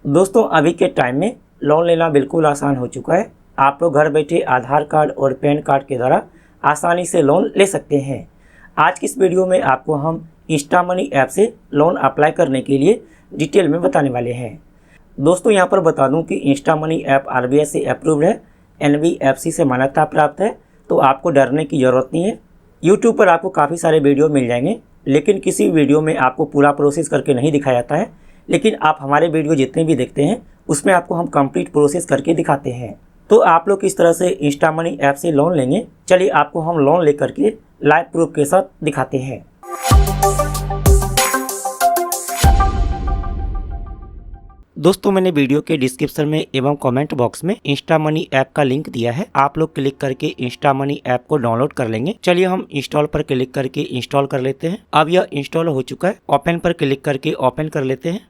दोस्तों अभी के टाइम में लोन लेना बिल्कुल आसान हो चुका है। आप लोग घर बैठे आधार कार्ड और पैन कार्ड के द्वारा आसानी से लोन ले सकते हैं। आज की इस वीडियो में आपको हम इंस्टा मनी ऐप से लोन अप्लाई करने के लिए डिटेल में बताने वाले हैं। दोस्तों यहाँ पर बता दूं कि इंस्टा मनी ऐप RBI से अप्रूव्ड है, NBFC से मान्यता प्राप्त है, तो आपको डरने की ज़रूरत नहीं है। यूट्यूब पर आपको काफ़ी सारे वीडियो मिल जाएंगे, लेकिन किसी वीडियो में आपको पूरा प्रोसेस करके नहीं दिखाया जाता है। लेकिन आप हमारे वीडियो जितने भी देखते हैं उसमें आपको हम कंप्लीट प्रोसेस करके दिखाते हैं। तो आप लोग किस तरह से इंस्टा मनी ऐप से लोन लेंगे, चलिए आपको हम लोन लेकर के लाइव प्रूफ के साथ दिखाते हैं। दोस्तों मैंने वीडियो के डिस्क्रिप्शन में एवं कमेंट बॉक्स में इंस्टा मनी ऐप का लिंक दिया है। आप लोग क्लिक करके इंस्टा मनी ऐप को डाउनलोड कर लेंगे। चलिए हम इंस्टॉल पर क्लिक करके इंस्टॉल कर लेते हैं। अब यह इंस्टॉल हो चुका है। ओपन पर क्लिक करके ओपन कर लेते हैं।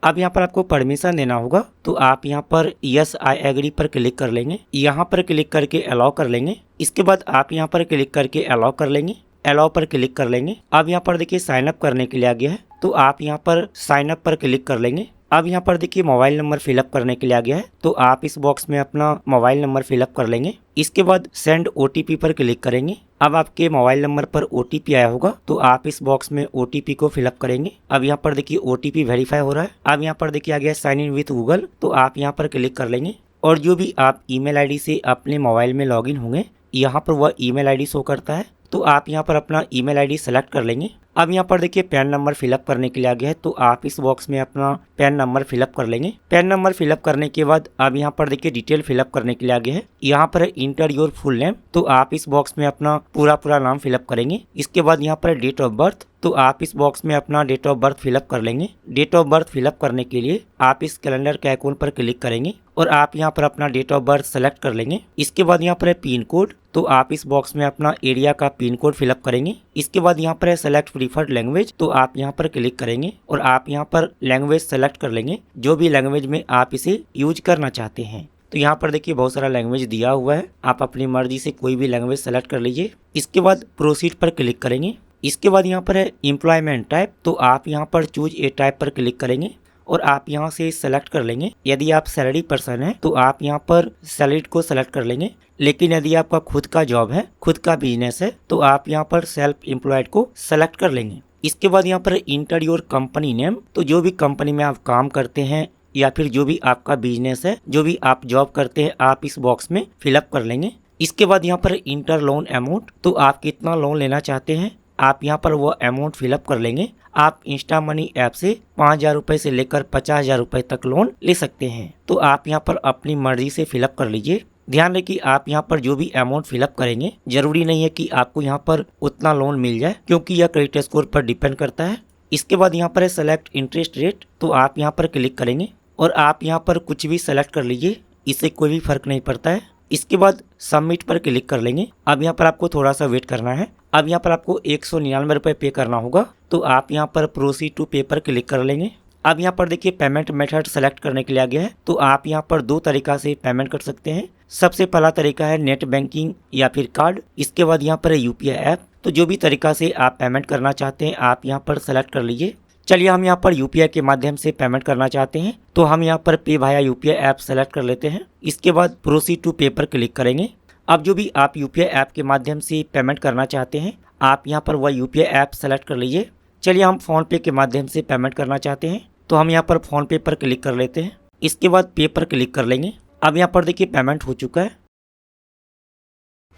अब यहाँ पर आपको परमिशन देना होगा, तो आप यहाँ पर यस आई एग्री पर क्लिक कर लेंगे। यहाँ पर क्लिक करके अलाउ कर लेंगे। इसके बाद आप यहाँ पर क्लिक करके अलाउ कर लेंगे। अलाउ पर क्लिक कर लेंगे। अब यहाँ पर देखिए साइन अप करने के लिए आ गया है, तो आप यहाँ पर साइन अप पर क्लिक कर लेंगे। अब यहाँ पर देखिए मोबाइल नंबर फिलअप करने के लिए आ गया है, तो आप इस बॉक्स में अपना मोबाइल नंबर फिलअप कर लेंगे। इसके बाद सेंड OTP पर क्लिक करेंगे। अब आपके मोबाइल नंबर पर OTP आया होगा, तो आप इस बॉक्स में OTP को फिलअप करेंगे। अब यहाँ पर देखिए OTP वेरीफाई हो रहा है। अब यहाँ पर देखिए आ गया साइन इन विथ गूगल, तो आप यहाँ पर क्लिक कर लेंगे। और जो भी आप ईमेल ID से अपने मोबाइल में लॉगिन होंगे, यहाँ पर वह ईमेल ID शो करता है, तो आप यहाँ पर अपना ईमेल ID सेलेक्ट कर लेंगे। अब यहाँ पर देखिए पैन नंबर फिलअप करने के लिए आ गया है, तो आप इस बॉक्स में अपना पैन नंबर फिलअप कर लेंगे। पैन नंबर फिलअप करने के बाद अब यहाँ पर देखिए डिटेल फिलअप करने के लिए आ गया है। यहाँ पर इंटर योर फुल नेम, तो आप इस बॉक्स में अपना पूरा नाम फिलअप करेंगे। इसके बाद यहाँ पर डेट ऑफ बर्थ, तो आप इस बॉक्स में अपना डेट ऑफ बर्थ फिलअप कर लेंगे। डेट ऑफ बर्थ फिलअप करने के लिए आप इस कैलेंडर के आइकॉन पर क्लिक करेंगे और आप यहाँ पर अपना डेट ऑफ बर्थ सेलेक्ट कर लेंगे। इसके बाद यहाँ पर है पिन कोड, तो आप इस बॉक्स में अपना एरिया का पिन कोड फिलअप करेंगे। इसके बाद यहाँ पर है सेलेक्ट प्रीफर्ड लैंग्वेज, तो आप यहाँ पर क्लिक करेंगे और आप यहाँ पर लैंग्वेज सेलेक्ट कर लेंगे, जो भी लैंग्वेज में आप इसे यूज करना चाहते हैं। तो यहाँ पर देखिए बहुत सारा लैंग्वेज दिया हुआ है, आप अपनी मर्जी से कोई भी लैंग्वेज सेलेक्ट कर लीजिए। इसके बाद प्रोसीड पर क्लिक करेंगे। इसके बाद यहाँ पर है एम्प्लॉयमेंट टाइप, तो आप यहाँ पर चूज ए टाइप पर क्लिक करेंगे और आप यहाँ से सेलेक्ट कर लेंगे। यदि आप सैलरी पर्सन है तो आप यहाँ पर सैलरीड को सेलेक्ट कर लेंगे, लेकिन यदि आपका खुद का जॉब है, खुद का बिजनेस है, तो आप यहाँ पर सेल्फ एम्प्लॉयड को सेलेक्ट कर लेंगे। इसके बाद यहाँ पर इंटर योर कंपनी नेम, तो जो भी कंपनी में आप काम करते हैं या फिर जो भी आपका बिजनेस है, जो भी आप जॉब करते हैं, आप इस बॉक्स में फिलअप कर लेंगे। इसके बाद यहाँ पर इंटर लोन अमाउंट, तो आप कितना लोन लेना चाहते हैं, आप यहाँ पर वो अमाउंट फिलअप कर लेंगे। आप इंस्टा मनी ऐप से 5,000 रुपये से लेकर 50,000 रुपये तक लोन ले सकते हैं, तो आप यहाँ पर अपनी मर्जी से फिलअप कर लीजिए। ध्यान रहे कि आप यहाँ पर जो भी अमाउंट फिलअप करेंगे, जरूरी नहीं है कि आपको यहाँ पर उतना लोन मिल जाए, क्योंकि यह क्रेडिट स्कोर पर डिपेंड करता है। इसके बाद यहाँ पर है सेलेक्ट इंटरेस्ट रेट, तो आप यहाँ पर क्लिक करेंगे और आप यहाँ पर कुछ भी सेलेक्ट कर लीजिए, इससे कोई भी फर्क नहीं पड़ता है। इसके बाद सबमिट पर क्लिक कर लेंगे। अब यहाँ पर आपको थोड़ा सा वेट करना है। अब यहाँ पर आपको 199 रुपये पे करना होगा, तो आप यहाँ पर प्रोसीड टू पे पर क्लिक कर लेंगे। अब यहाँ पर देखिए पेमेंट मेथड सेलेक्ट करने के लिए आ गया है, तो आप यहाँ पर दो तरीका से पेमेंट कर सकते हैं। सबसे पहला तरीका है नेट बैंकिंग या फिर कार्ड। इसके बाद यहाँ पर है UPI ऐप, तो जो भी तरीका से आप पेमेंट करना चाहते हैं आप यहाँ पर सेलेक्ट कर लीजिए। चलिए हम यहाँ पर UPI के माध्यम से पेमेंट करना चाहते हैं, तो हम यहाँ पर पे भाया UPI ऐप सेलेक्ट कर लेते हैं। इसके बाद प्रोसीड टू पे पर क्लिक करेंगे। अब जो भी आप UPI ऐप के माध्यम से पेमेंट करना चाहते हैं, आप यहाँ पर वह UPI ऐप सेलेक्ट कर लीजिए। चलिए हम फ़ोन पे के माध्यम से पेमेंट करना चाहते हैं, तो हम यहाँ पर फ़ोन पे पर क्लिक कर लेते हैं। इसके बाद पे पर क्लिक कर लेंगे। अब यहाँ पर देखिए पेमेंट हो चुका है।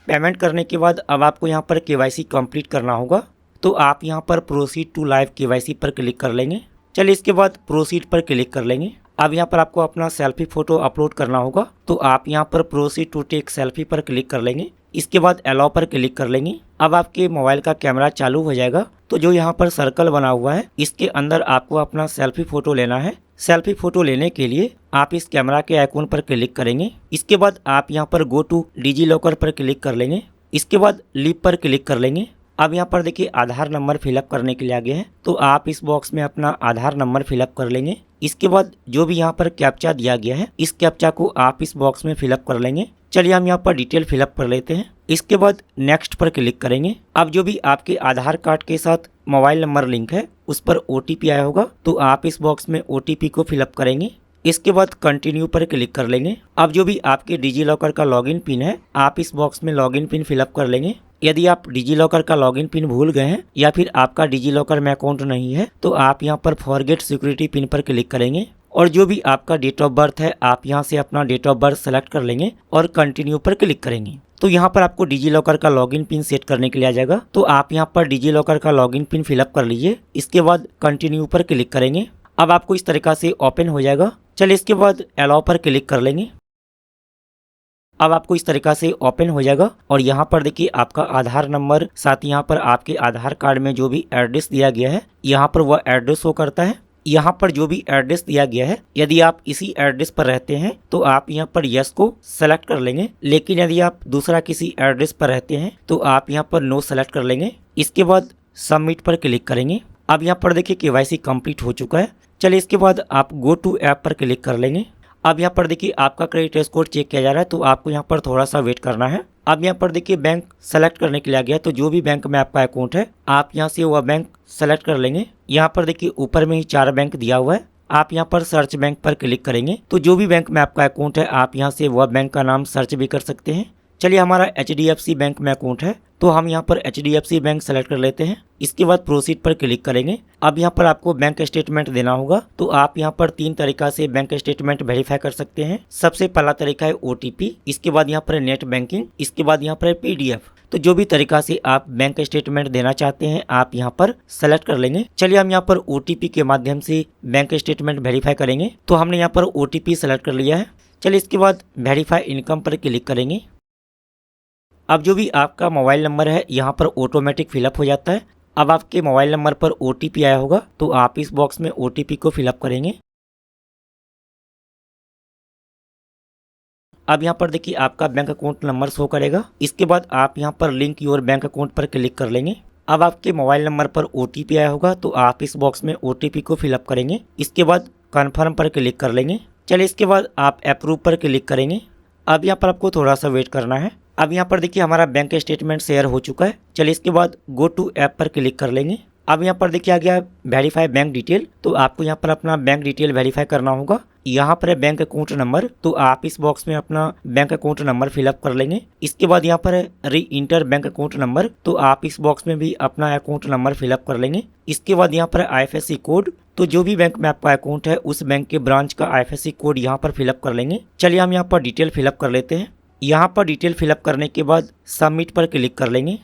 पेमेंट करने के बाद अब आपको यहाँ पर KYC कंप्लीट करना होगा, तो आप यहाँ पर प्रोसीड टू लाइव KYC पर क्लिक कर लेंगे। चलिए इसके बाद प्रोसीड पर क्लिक कर लेंगे। अब यहाँ पर आपको अपना सेल्फी फ़ोटो अपलोड करना होगा, तो आप यहाँ पर प्रोसीड टू टेक सेल्फी पर क्लिक कर लेंगे। इसके बाद अलाउ पर क्लिक कर लेंगे। अब आपके मोबाइल का कैमरा चालू हो जाएगा, तो जो यहाँ पर सर्कल बना हुआ है इसके अंदर आपको अपना सेल्फी फ़ोटो लेना है। सेल्फी फ़ोटो लेने के लिए आप इस कैमरा के आइकॉन पर क्लिक करेंगे। इसके बाद आप यहाँ पर गो टू डिजी लॉकर पर क्लिक कर लेंगे। इसके बाद लिप पर क्लिक कर लेंगे। अब यहाँ पर देखिए आधार नंबर फिलअप करने के लिए आ गया है, तो आप इस बॉक्स में अपना आधार नंबर फिलअप कर लेंगे। इसके बाद जो भी यहाँ पर कैप्चा दिया गया है, इस कैप्चा को आप इस बॉक्स में फिलअप कर लेंगे। चलिए हम यहाँ पर डिटेल फिलअप कर लेते हैं। इसके बाद नेक्स्ट पर क्लिक करेंगे। अब जो भी आपके आधार कार्ड के साथ मोबाइल नंबर लिंक है उस पर OTP आया होगा, तो आप इस बॉक्स में OTP को फिलअप करेंगे। इसके बाद कंटिन्यू पर क्लिक कर लेंगे। अब जो भी आपके डिजी लॉकर का लॉगिन पिन है, आप इस बॉक्स में लॉगिन पिन फिलअप कर लेंगे। यदि आप डिजी लॉकर का लॉगिन पिन भूल गए हैं या फिर आपका डिजी लॉकर में अकाउंट नहीं है, तो आप यहाँ पर फॉरगेट सिक्योरिटी पिन पर क्लिक करेंगे और जो भी आपका डेट ऑफ बर्थ है, आप यहाँ से अपना डेट ऑफ बर्थ सेलेक्ट कर लेंगे और कंटिन्यू पर क्लिक करेंगे। तो यहाँ पर आपको डिजी लॉकर का लॉगिन पिन सेट करने के लिए आ जाएगा। तो आप यहाँ पर डिजी लॉकर का लॉगिन पिन फिलअप कर लीजिए। इसके बाद कंटिन्यू पर क्लिक करेंगे। अब आपको इस तरीका से ओपन हो जाएगा। चलिए इसके बाद अलाउ पर क्लिक कर लेंगे। अब आपको इस तरीका से ओपन हो जाएगा और यहाँ पर देखिए आपका आधार नंबर, साथ ही यहाँ पर आपके आधार कार्ड में जो भी एड्रेस दिया गया है, यहाँ पर वह एड्रेस शो करता है। यहाँ पर जो भी एड्रेस दिया गया है, यदि आप इसी एड्रेस पर रहते हैं तो आप यहाँ पर यस को सेलेक्ट कर लेंगे, लेकिन यदि आप दूसरा किसी एड्रेस पर रहते हैं तो आप यहाँ पर नो सेलेक्ट कर लेंगे। इसके बाद सबमिट पर क्लिक करेंगे। अब यहाँ पर देखिए KYC कंप्लीट हो चुका है। चलिए इसके बाद आप गो टू ऐप पर क्लिक कर लेंगे। अब यहाँ पर देखिए आपका क्रेडिट स्कोर चेक किया जा रहा है, तो आपको यहाँ पर थोड़ा सा वेट करना है। अब यहाँ पर देखिए बैंक सेलेक्ट करने के लिए आ गया, तो जो भी बैंक में आपका अकाउंट है, आप यहाँ से वह बैंक सेलेक्ट कर लेंगे। यहाँ पर देखिए ऊपर में ही 4 बैंक दिया हुआ है। आप यहाँ पर सर्च बैंक पर क्लिक करेंगे, तो जो भी बैंक में आपका अकाउंट है, आप यहाँ से वह बैंक का नाम सर्च भी कर सकते हैं। चलिए हमारा HDFC बैंक में अकाउंट है, तो हम यहाँ पर HDFC बैंक सेलेक्ट कर लेते हैं। इसके बाद प्रोसीड पर क्लिक करेंगे। अब यहाँ पर आपको बैंक स्टेटमेंट देना होगा, तो आप यहाँ पर 3 तरीका से बैंक स्टेटमेंट वेरीफाई कर सकते हैं। सबसे पहला तरीका है OTP, इसके बाद यहाँ पर नेट बैंकिंग, इसके बाद यहाँ पर PDF। तो जो भी तरीका से आप बैंक स्टेटमेंट देना चाहते हैं, आप यहाँ पर सेलेक्ट कर लेंगे। चलिए हम यहाँ पर OTP के माध्यम से बैंक स्टेटमेंट वेरीफाई करेंगे, तो हमने यहाँ पर OTP सेलेक्ट कर लिया है। चलिए इसके बाद वेरीफाई इनकम पर क्लिक करेंगे। अब जो भी आपका मोबाइल नंबर है, यहाँ पर ऑटोमेटिक फिलअप हो जाता है। अब आपके मोबाइल नंबर पर OTP आया होगा, तो आप इस बॉक्स में OTP को फिलअप करेंगे। अब यहाँ पर देखिए आपका बैंक अकाउंट नंबर शो करेगा। इसके बाद आप यहाँ पर लिंक योर बैंक अकाउंट पर क्लिक कर लेंगे। अब आपके मोबाइल नंबर पर OTP आया होगा, तो आप इस बॉक्स में OTP को फिलअप करेंगे। इसके बाद कन्फर्म पर क्लिक कर लेंगे। चलिए इसके बाद आप अप्रूव पर क्लिक करेंगे। अब यहाँ पर आपको थोड़ा सा वेट करना है। अब यहाँ पर देखिए हमारा बैंक स्टेटमेंट शेयर हो चुका है। चलिए इसके बाद गो टू ऐप पर क्लिक कर लेंगे। अब यहाँ पर देखिए आ गया वेरीफाई बैंक डिटेल, तो आपको यहाँ पर अपना बैंक डिटेल वेरीफाई करना होगा। यहाँ पर है बैंक अकाउंट नंबर, तो आप इस बॉक्स में अपना बैंक अकाउंट नंबर फिलअप कर लेंगे। इसके बाद यहाँ पर है री इंटर बैंक अकाउंट नंबर, तो आप इस बॉक्स में भी अपना अकाउंट नंबर फिलअप कर लेंगे। इसके बाद यहाँ पर IFSC कोड, तो जो भी बैंक में आपका अकाउंट है, उस बैंक के ब्रांच का IFSC कोड यहाँ पर फिलअप कर लेंगे। चलिए हम यहाँ पर डिटेल फिलअप कर लेते हैं। यहाँ पर डिटेल फिलअप करने के बाद सबमिट पर क्लिक कर लेंगे।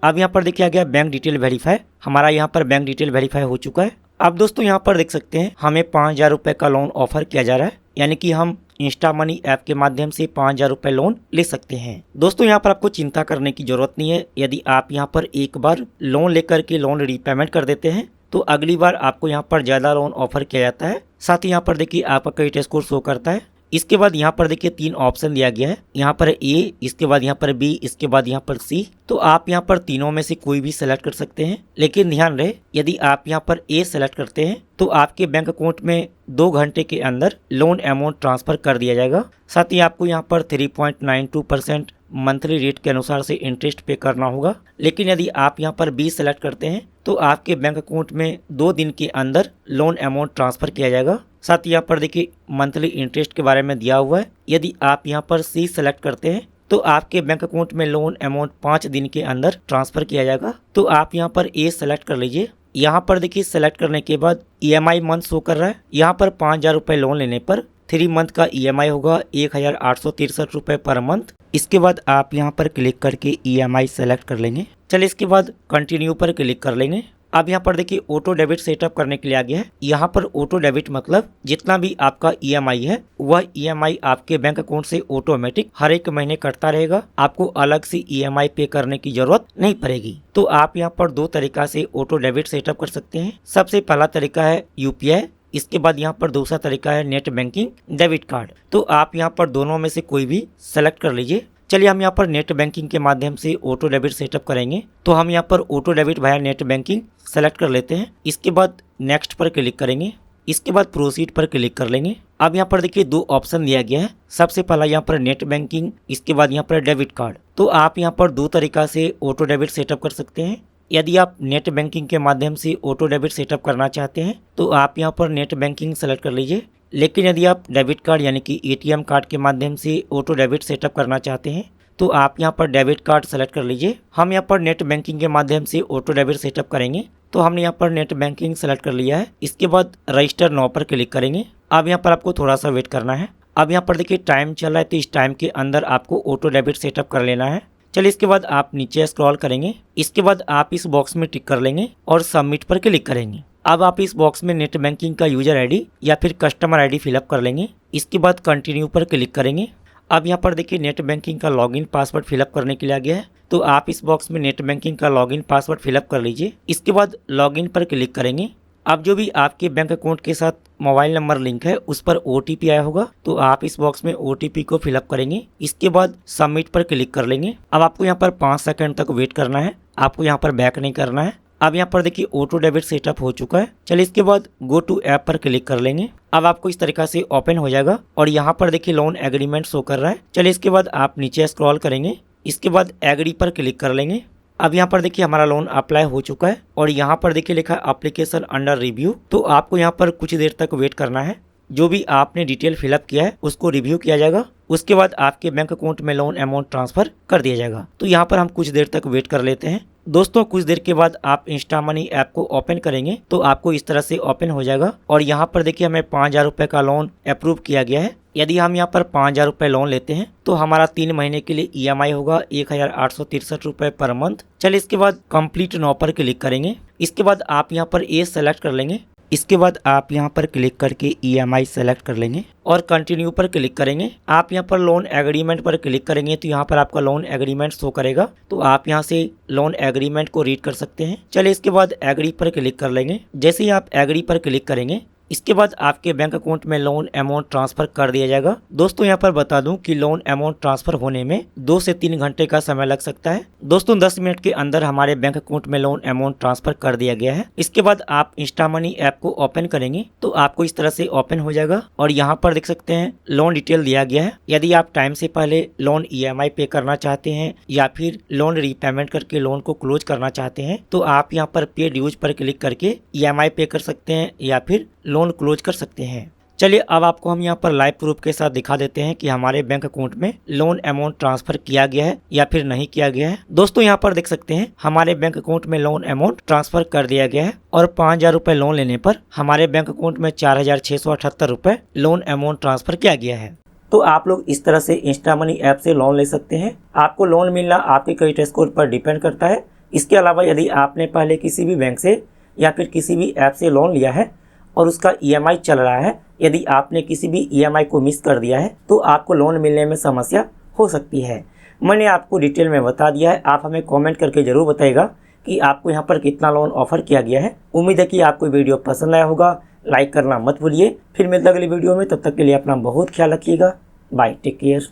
अब यहाँ पर देखिए आ गया बैंक डिटेल वेरीफाई। हमारा यहाँ पर बैंक डिटेल वेरीफाई हो चुका है। अब दोस्तों यहाँ पर देख सकते हैं हमें 5000 रुपये का लोन ऑफर किया जा रहा है, यानी कि हम इंस्टा मनी ऐप के माध्यम से 5000 रुपये लोन ले सकते हैं। दोस्तों यहाँ पर आपको चिंता करने की जरूरत नहीं है। यदि आप यहाँ पर एक बार लोन लेकर के लोन रीपेमेंट कर देते हैं, तो अगली बार आपको यहाँ पर ज़्यादा लोन ऑफर किया जाता है। साथ ही यहाँ पर देखिए आपका क्रेडिट स्कोर शो करता है। इसके बाद यहाँ पर देखिए 3 ऑप्शन दिया गया है। यहाँ पर A, इसके बाद यहाँ पर B, इसके बाद यहाँ पर C। तो आप यहाँ पर तीनों में से कोई भी सेलेक्ट कर सकते हैं, लेकिन ध्यान रहे यदि आप यहाँ पर A सेलेक्ट करते हैं तो आपके बैंक अकाउंट में 2 घंटे के अंदर लोन अमाउंट ट्रांसफर कर दिया जाएगा। साथ ही आपको यहाँ पर 3.92% मंथली रेट के अनुसार से इंटरेस्ट पे करना होगा। लेकिन यदि आप यहाँ पर B सेलेक्ट करते हैं तो आपके बैंक अकाउंट में 2 दिन के अंदर लोन अमाउंट ट्रांसफर किया जाएगा। साथ ही यहाँ पर देखिए मंथली इंटरेस्ट के बारे में दिया हुआ है। यदि आप यहाँ पर C सेलेक्ट करते हैं तो आपके बैंक अकाउंट में लोन अमाउंट 5 दिन के अंदर ट्रांसफर किया जाएगा। तो आप यहाँ पर A सेलेक्ट कर लीजिए। यहाँ पर देखिए सेलेक्ट करने के बाद EMI मंथ शो कर रहा है। यहाँ पर 5000 रुपये लोन लेने पर 3 मंथ का EMI होगा 1863 रुपये पर मंथ। इसके बाद आप यहाँ पर क्लिक करके EMI सेलेक्ट कर लेंगे। चलिए इसके बाद कंटिन्यू पर क्लिक कर लेंगे। अब यहाँ पर देखिए ऑटो डेबिट सेटअप करने के लिए आ गया है। यहाँ पर ऑटो डेबिट मतलब जितना भी आपका EMI है वह EMI आपके बैंक अकाउंट से ऑटोमेटिक हर एक महीने कटता रहेगा। आपको अलग से EMI पे करने की जरूरत नहीं पड़ेगी। तो आप यहाँ पर 2 तरीका से ऑटो डेबिट सेटअप कर सकते हैं। सबसे पहला तरीका है UPI, इसके बाद यहाँ पर दूसरा तरीका है नेट बैंकिंग डेबिट कार्ड। तो आप यहाँ पर दोनों में से कोई भी सेलेक्ट कर लीजिए। चलिए हम यहाँ पर नेट बैंकिंग के माध्यम से ऑटो डेबिट सेटअप करेंगे। तो हम यहाँ पर auto debit via net banking select कर लेते हैं। इसके बाद नेक्स्ट पर क्लिक करेंगे। इसके बाद प्रोसीड पर क्लिक कर लेंगे। अब यहाँ पर देखिए 2 ऑप्शन दिया गया है। सबसे पहला यहाँ पर नेट बैंकिंग, इसके बाद यहाँ पर डेबिट कार्ड। तो आप यहाँ पर 2 तरीका से ऑटो डेबिट सेटअप कर सकते हैं। यदि आप नेट बैंकिंग के माध्यम से ऑटो डेबिट सेटअप करना चाहते हैं तो आप यहाँ पर नेट बैंकिंग सेलेक्ट कर लीजिए। लेकिन यदि आप डेबिट कार्ड यानी कि एटीएम कार्ड के माध्यम से ऑटो डेबिट सेटअप करना चाहते हैं तो आप यहाँ पर डेबिट कार्ड सेलेक्ट कर लीजिए। हम यहाँ पर नेट बैंकिंग के माध्यम से ऑटो डेबिट सेटअप करेंगे तो हमने यहाँ पर नेट बैंकिंग सेलेक्ट कर लिया है। इसके बाद रजिस्टर नाउ पर क्लिक करेंगे। अब यहाँ पर आपको थोड़ा सा वेट करना है। अब यहाँ पर देखिए टाइम चल रहा है तो इस टाइम के अंदर आपको ऑटो डेबिट सेटअप कर लेना है। चलिए इसके बाद आप नीचे स्क्रॉल करेंगे। इसके बाद आप इस बॉक्स में टिक कर लेंगे और सबमिट पर क्लिक करेंगे। अब आप इस बॉक्स में नेट बैंकिंग का यूजर आईडी या फिर कस्टमर आईडी फिलअप कर लेंगे। इसके बाद कंटिन्यू पर क्लिक करेंगे। अब यहाँ पर देखिए नेट बैंकिंग का लॉगिन पासवर्ड फिलअप करने के लिए आ गया है तो आप इस बॉक्स में नेट बैंकिंग का लॉगिन पासवर्ड फिलअप कर लीजिए। इसके बाद लॉगिन पर क्लिक करेंगे। अब जो भी आपके बैंक अकाउंट के साथ मोबाइल नंबर लिंक है उस पर OTP आया होगा तो आप इस बॉक्स में OTP को फिलअप करेंगे। इसके बाद सबमिट पर क्लिक कर लेंगे। अब आपको यहाँ पर 5 सेकंड तक वेट करना है, आपको यहाँ पर बैक नहीं करना है। अब यहाँ पर देखिए ऑटो डेबिट सेटअप हो चुका है। चलिए इसके बाद गो टू ऐप पर क्लिक कर लेंगे। अब आपको इस तरीका से ओपन हो जाएगा और यहाँ पर देखिए लोन एग्रीमेंट शो कर रहा है। चलिए इसके बाद आप नीचे स्क्रॉल करेंगे। इसके बाद एग्री पर क्लिक कर लेंगे। अब यहाँ पर देखिए हमारा लोन अप्लाई हो चुका है और यहाँ पर देखिए लिखा है एप्लीकेशन अंडर रिव्यू। तो आपको यहाँ पर कुछ देर तक वेट करना है। जो भी आपने डिटेल फिलअप किया है उसको रिव्यू किया जाएगा। उसके बाद आपके बैंक अकाउंट में लोन अमाउंट ट्रांसफर कर दिया जाएगा। तो यहाँ पर हम कुछ देर तक वेट कर लेते हैं। दोस्तों कुछ देर के बाद आप इंस्टा मनी ऐप को ओपन करेंगे तो आपको इस तरह से ओपन हो जाएगा और यहाँ पर देखिए हमें 5000 रुपये का लोन अप्रूव किया गया है। यदि हम यहाँ पर 5000 रुपये लोन लेते हैं तो हमारा 3 महीने के लिए EMI होगा 1863 रुपये पर मंथ। चलिए इसके बाद कंप्लीट नाउ पर क्लिक करेंगे। इसके बाद आप यहाँ पर एज सेलेक्ट कर लेंगे। इसके बाद आप यहाँ पर क्लिक करके EMI सेलेक्ट कर लेंगे और कंटिन्यू पर क्लिक करेंगे। आप यहाँ पर लोन एग्रीमेंट पर क्लिक करेंगे तो यहाँ पर आपका लोन एग्रीमेंट शो करेगा तो आप यहाँ से लोन एग्रीमेंट को रीड कर सकते हैं। चलिए इसके बाद एग्री पर क्लिक कर लेंगे। जैसे ही आप एग्री पर क्लिक करेंगे इसके बाद आपके बैंक अकाउंट में लोन अमाउंट ट्रांसफर कर दिया जाएगा। दोस्तों यहाँ पर बता दूं कि लोन अमाउंट ट्रांसफर होने में 2 से 3 घंटे का समय लग सकता है। दोस्तों 10 मिनट के अंदर हमारे बैंक अकाउंट में लोन अमाउंट ट्रांसफर कर दिया गया है। इसके बाद आप इंस्टा मनी ऐप को ओपन करेंगे तो आपको इस तरह से ओपन हो जाएगा और यहाँ पर देख सकते हैं लोन डिटेल दिया गया है। यदि आप टाइम से पहले लोन EMI पे करना चाहते हैं या फिर लोन रीपेमेंट करके लोन को क्लोज करना चाहते हैं तो आप यहाँ पर पे ड्यूज पर क्लिक करके EMI पे कर सकते हैं या फिर लोन क्लोज कर सकते हैं। चलिए अब आपको हम यहाँ पर लाइव प्रूफ के साथ दिखा देते हैं कि हमारे बैंक अकाउंट में लोन अमाउंट ट्रांसफर किया गया है या फिर नहीं किया गया है। दोस्तों यहाँ पर देख सकते हैं हमारे बैंक अकाउंट में लोन अमाउंट ट्रांसफर कर दिया गया है और 5000 रुपये लोन लेने पर हमारे बैंक अकाउंट में 4678 रुपये लोन अमाउंट ट्रांसफर किया गया है। तो आप लोग इस तरह से इंस्टा मनी ऐप से लोन ले सकते हैं। आपको लोन मिलना आपके क्रेडिट स्कोर पर डिपेंड करता है। इसके अलावा यदि आपने पहले किसी भी बैंक से या फिर किसी भी ऐप से लोन लिया है और उसका EMI चल रहा है, यदि आपने किसी भी EMI को मिस कर दिया है तो आपको लोन मिलने में समस्या हो सकती है। मैंने आपको डिटेल में बता दिया है। आप हमें कमेंट करके ज़रूर बताइएगा कि आपको यहाँ पर कितना लोन ऑफर किया गया है। उम्मीद है कि आपको वीडियो पसंद आया होगा। लाइक करना मत भूलिए। फिर मिलते अगली वीडियो में, तब तक के लिए अपना बहुत ख्याल रखिएगा। Bye, take care.